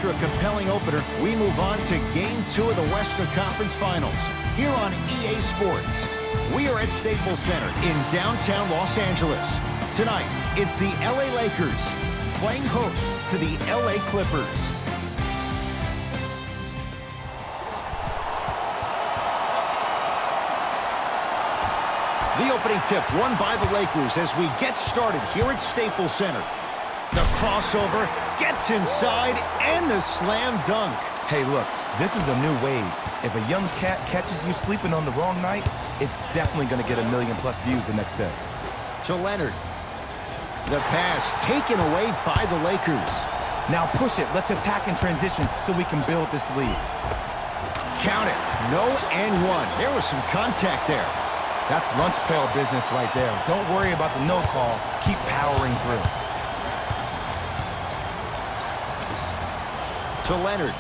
after a compelling opener, we move on to Game 2 of the Western Conference Finals here on EA Sports. We are at Staples Center in downtown Los Angeles. Tonight, it's the LA Lakers playing host to the LA Clippers. The opening tip won by the Lakers as we get started here at Staples Center. The crossover gets inside and the slam dunk. Hey, look, this is a new wave. If a young cat catches you sleeping on the wrong night, it's definitely going to get 1 million+ views the next day. To Leonard. The pass taken away by the Lakers. Now push it. Let's attack in transition so we can build this lead. Count it. No and one. There was some contact there. That's lunch pail business right there. Don't worry about the no call. Keep powering through. To Leonard.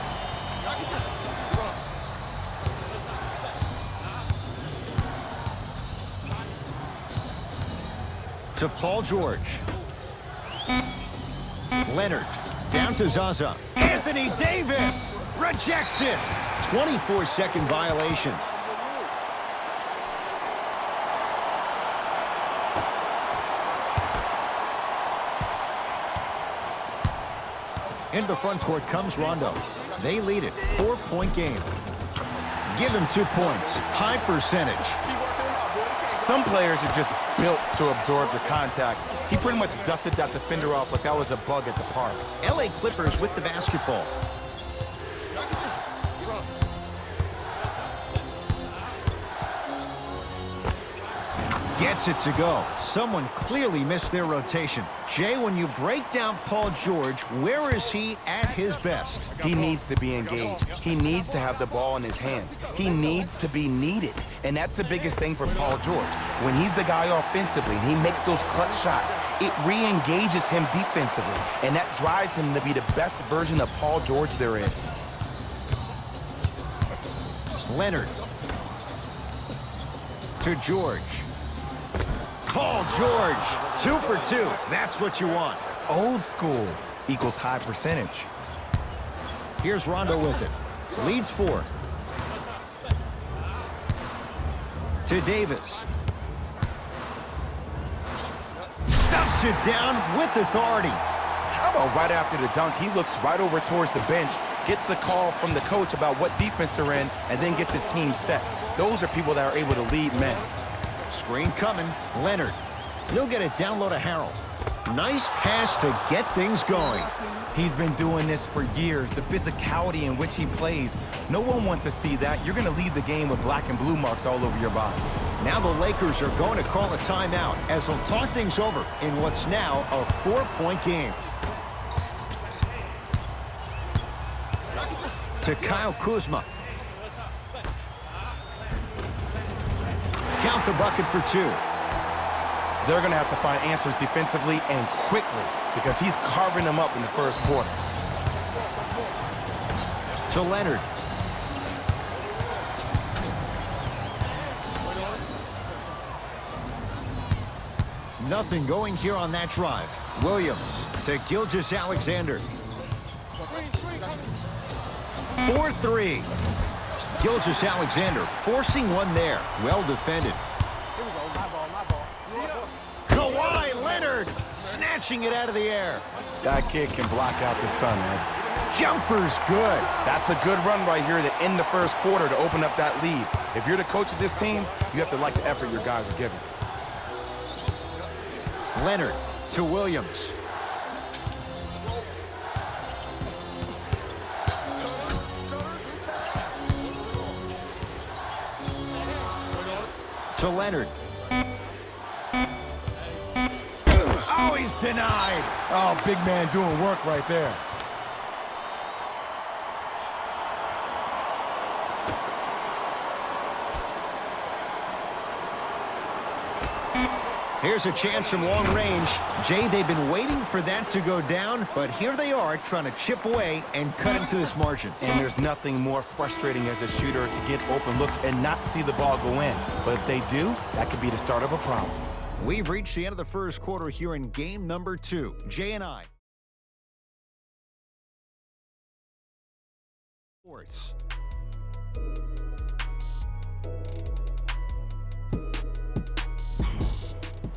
To Paul George. Leonard. Down to Zaza. Anthony Davis rejects it. 24-second violation. Into the front court comes Rondo. They lead it. 4-point game. Give him 2 points. High percentage. Some players are just built to absorb the contact. He pretty much dusted that defender off like that was a bug at the park. LA Clippers with the basketball. Gets it to go. Someone clearly missed their rotation. Jay, when you break down Paul George, where is he at his best? He needs to be engaged. He needs to have the ball in his hands. He needs to be needed. And that's the biggest thing for Paul George. When he's the guy offensively and he makes those clutch shots, it re-engages him defensively. And that drives him to be the best version of Paul George there is. Leonard. To George. Paul George, 2 for 2. That's what you want. Old school equals high percentage. Here's Rondo with it. Leads 4. To Davis. Stuffs it down with authority. How about right after the dunk, he looks right over towards the bench, gets a call from the coach about what defense they're in, and then gets his team set. Those are people that are able to lead men. Screen coming. Leonard. He'll get it down low to Harold. Nice pass to get things going. He's been doing this for years. The physicality in which he plays. No one wants to see that. You're going to lead the game with black and blue marks all over your body. Now the Lakers are going to call a timeout as they'll talk things over in what's now a 4-point game. To Kyle Kuzma. Count the bucket for 2. They're going to have to find answers defensively and quickly because he's carving them up in the first quarter. To Leonard. Nothing going here on that drive. Williams to Gilgeous-Alexander. 4-3. Gilgeous-Alexander forcing one there. Well defended. Kawhi Leonard snatching it out of the air. That kid can block out the sun, Ed. Jumper's good. That's a good run right here to end the first quarter to open up that lead. If you're the coach of this team, you have to like the effort your guys are giving. Leonard to Williams. To Leonard. Oh, he's denied. Oh, big man doing work right there. Here's a chance from long range. Jay, they've been waiting for that to go down, but here they are trying to chip away and cut into this margin. And there's nothing more frustrating as a shooter to get open looks and not see the ball go in. But if they do, that could be the start of a problem. We've reached the end of the first quarter here in game number 2. Jay and I Sports.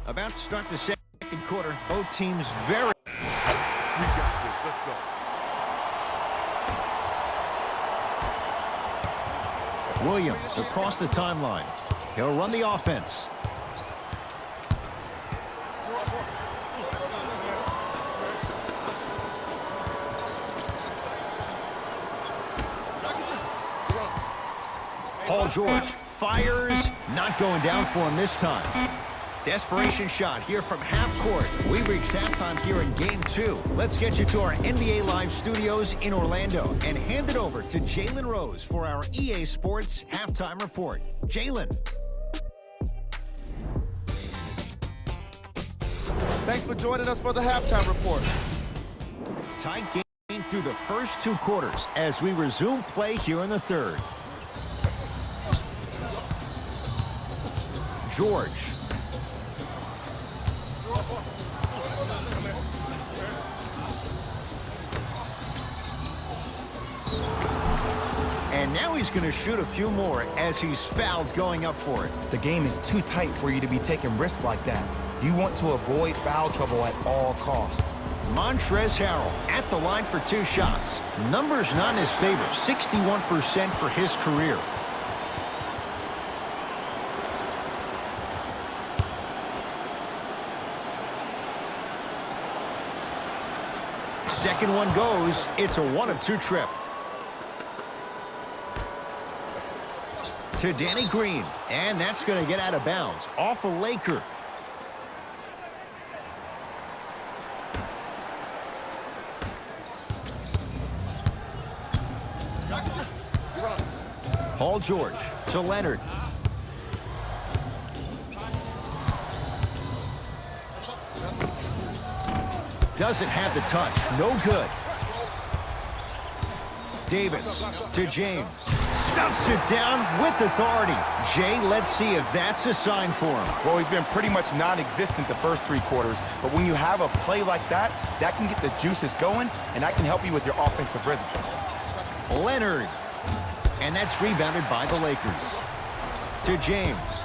About to start the second quarter. Both teams very... We got this. Let's go. Williams across the timeline. He'll run the offense. Paul George fires, not going down for him this time. Desperation shot here from half court. We reached halftime here in game 2. Let's get you to our NBA Live studios in Orlando and hand it over to Jalen Rose for our EA Sports halftime report. Jalen. Thanks for joining us for the halftime report. Tight game through the first 2 quarters as we resume play here in the third. George. And now he's going to shoot a few more as he's fouled going up for it. The game is too tight for you to be taking risks like that. You want to avoid foul trouble at all costs. Montrezl Harrell at the line for 2 shots. Numbers not in his favor, 61% for his career. Second one goes. It's a 1 of 2 trip. To Danny Green. And that's going to get out of bounds. Off a Laker. Paul George to Leonard. Doesn't have the touch. No good. Davis to James. Stuffs it down with authority. Jay, let's see if that's a sign for him. Well, he's been pretty much non-existent the first 3 quarters, but when you have a play like that, that can get the juices going, and that can help you with your offensive rhythm. Leonard. And that's rebounded by the Lakers. To James.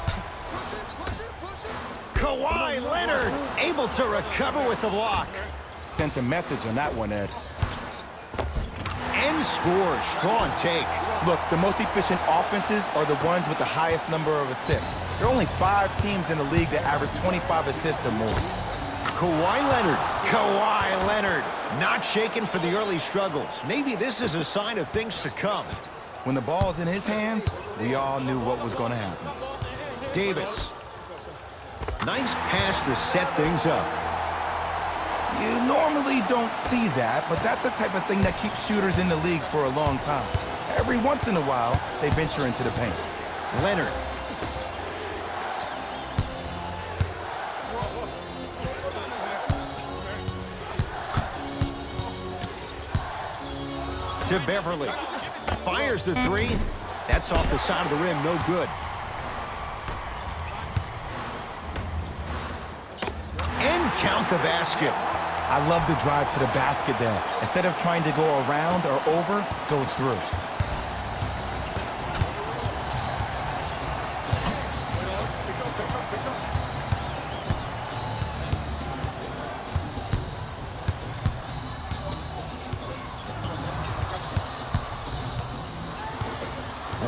Kawhi Leonard able to recover with the block. Sent a message on that one, Ed. And scores. Strong take. Look, the most efficient offenses are the ones with the highest number of assists. There are only 5 teams in the league that average 25 assists or more. Kawhi Leonard. Kawhi Leonard. Not shaken for the early struggles. Maybe this is a sign of things to come. When the ball's in his hands, we all knew what was going to happen. Davis. Nice pass to set things up. You normally don't see that, but that's the type of thing that keeps shooters in the league for a long time. Every once in a while, they venture into the paint. Leonard. To Beverly. Fires the 3. That's off the side of the rim. No good. And count the basket. I love the drive to the basket there. Instead of trying to go around or over, go through.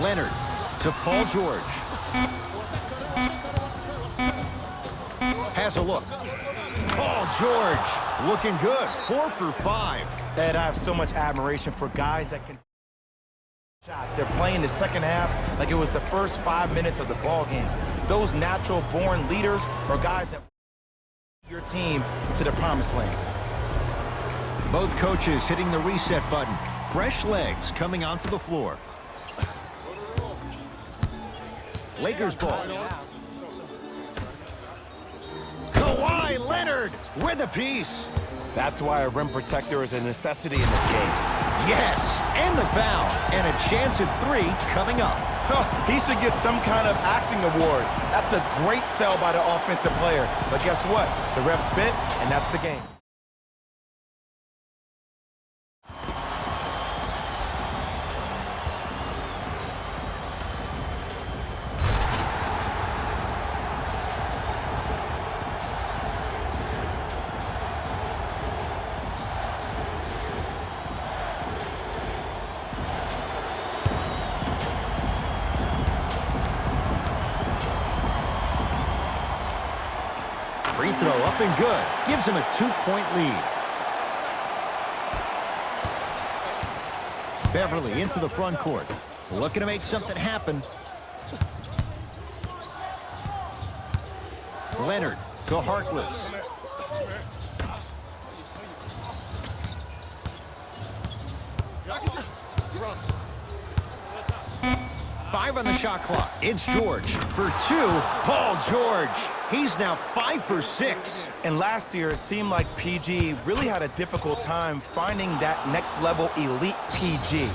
Leonard to Paul George. Has a look. Paul George looking good. 4 for 5. Ed, I have so much admiration for guys that can shot. They're playing the second half like it was the first 5 minutes of the ball game. Those natural-born leaders are guys that your team to the promised land. Both coaches hitting the reset button. Fresh legs coming onto the floor. Lakers ball. Kawhi Leonard with a piece. That's why a rim protector is a necessity in this game. Yes, and the foul. And a chance at 3 coming up. He should get some kind of acting award. That's a great sell by the offensive player. But guess what? The refs bit, and that's the game. throw up and good. Gives him a 2-point lead. Beverly into the front court. Looking to make something happen. Leonard to Harkless. Five on the shot clock. It's George for two. Paul George. He's now 5 for 6. And last year, it seemed like PG really had a difficult time finding that next level elite PG.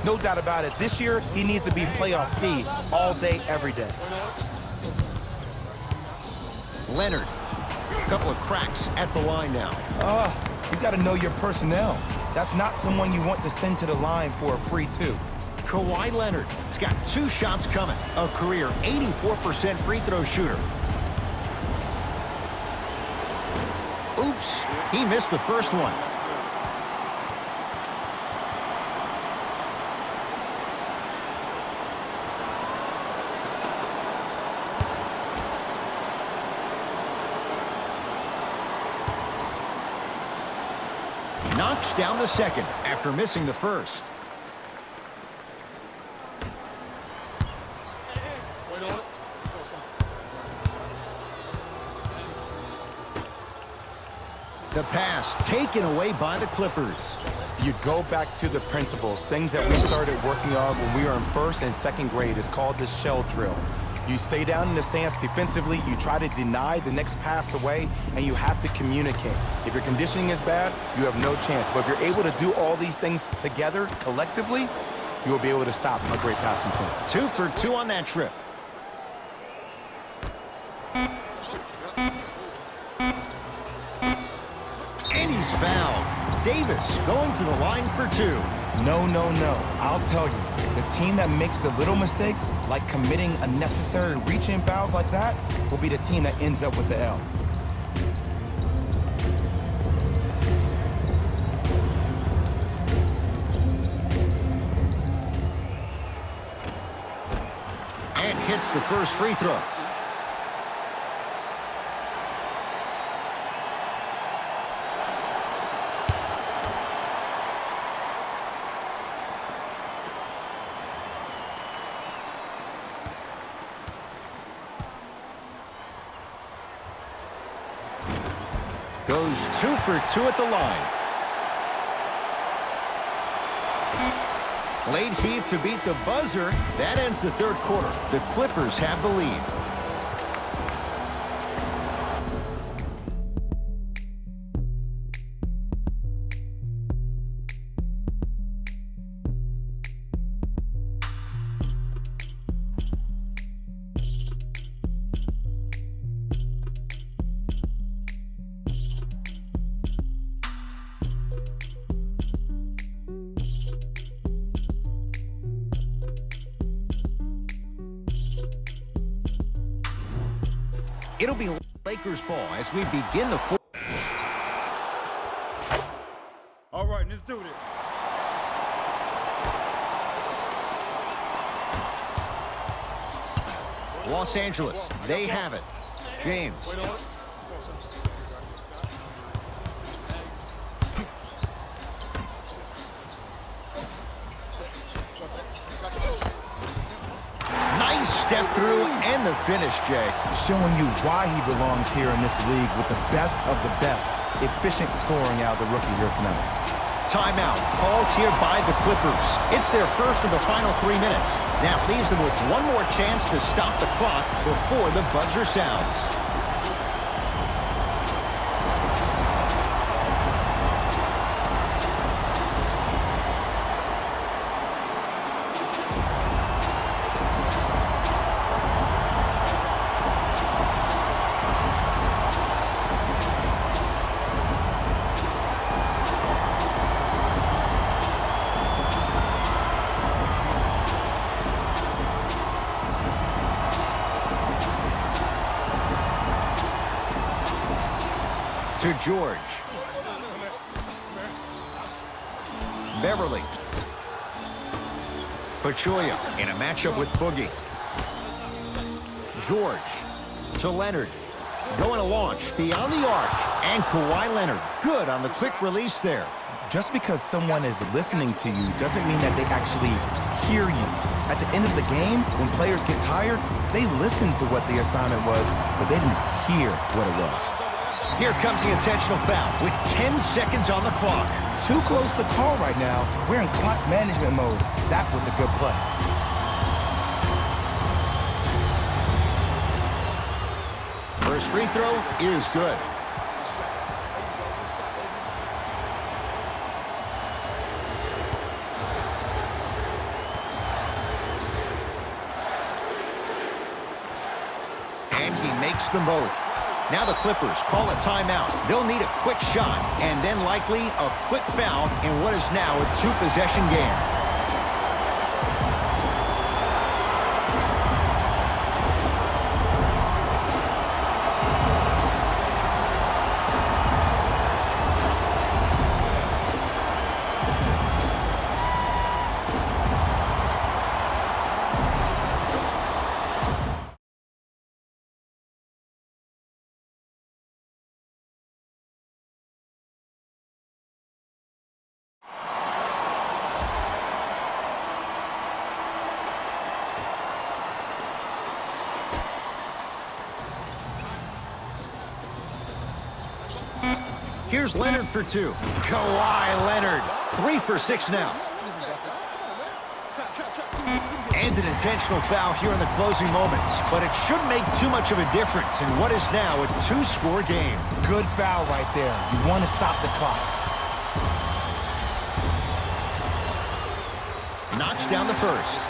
No doubt about it. This year, he needs to be playoff P all day, every day. Leonard. A couple of cracks at the line now. You got to know your personnel. That's not someone you want to send to the line for a free two. Kawhi Leonard has got 2 shots coming. A career 84% free throw shooter. Oops, he missed the first one. Knocks down the second after missing the first. The pass taken away by the Clippers. You go back to the principles, things that we started working on when we were in first and second grade. It's called the shell drill. You stay down in the stance defensively, you try to deny the next pass away, and you have to communicate. If your conditioning is bad, you have no chance. But if you're able to do all these things together, collectively, you will be able to stop a great passing team. 2 for 2 on that trip. And he's fouled. Davis going to the line for 2. No, no, no. I'll tell you, the team that makes the little mistakes, like committing unnecessary reach-in fouls like that, will be the team that ends up with the L. And hits the first free throw. Goes 2 for 2 at the line. Late heave to beat the buzzer. That ends the third quarter. The Clippers have the lead. It'll be Lakers ball as we begin the fourth. All right, let's do this. Los Angeles, they have it. James. Nice step through and the finish, Jay. Showing you why he belongs here in this league with the best of the best. Efficient scoring out of the rookie here tonight. Timeout called here by the Clippers. It's their first of the final 3 minutes. That leaves them with one more chance to stop the clock before the buzzer sounds. To George. Beverly. Pachulia in a matchup with Boogie. George to Leonard. Going to launch beyond the arc. And Kawhi Leonard, good on the quick release there. Just because someone is listening to you doesn't mean that they actually hear you. At the end of the game, when players get tired, they listen to what the assignment was, but they didn't hear what it was. Here comes the intentional foul with 10 seconds on the clock. Too close to call right now. We're in clock management mode. That was a good play. First free throw is good. And he makes them both. Now the Clippers call a timeout. They'll need a quick shot and then likely a quick foul in what is now a two-possession game. Here's Leonard for two. Kawhi Leonard, 3 for 6 now. And an intentional foul here in the closing moments, but it shouldn't make too much of a difference in what is now a 2-score game. Good foul right there. You want to stop the clock. Knocks down the first.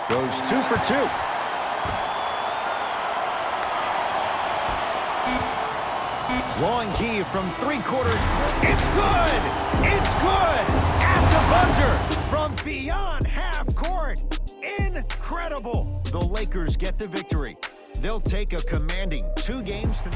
Goes 2 for 2. Long heave from 3/4. It's good! It's good! At the buzzer from beyond half court. Incredible! The Lakers get the victory. They'll take a commanding 2 games to...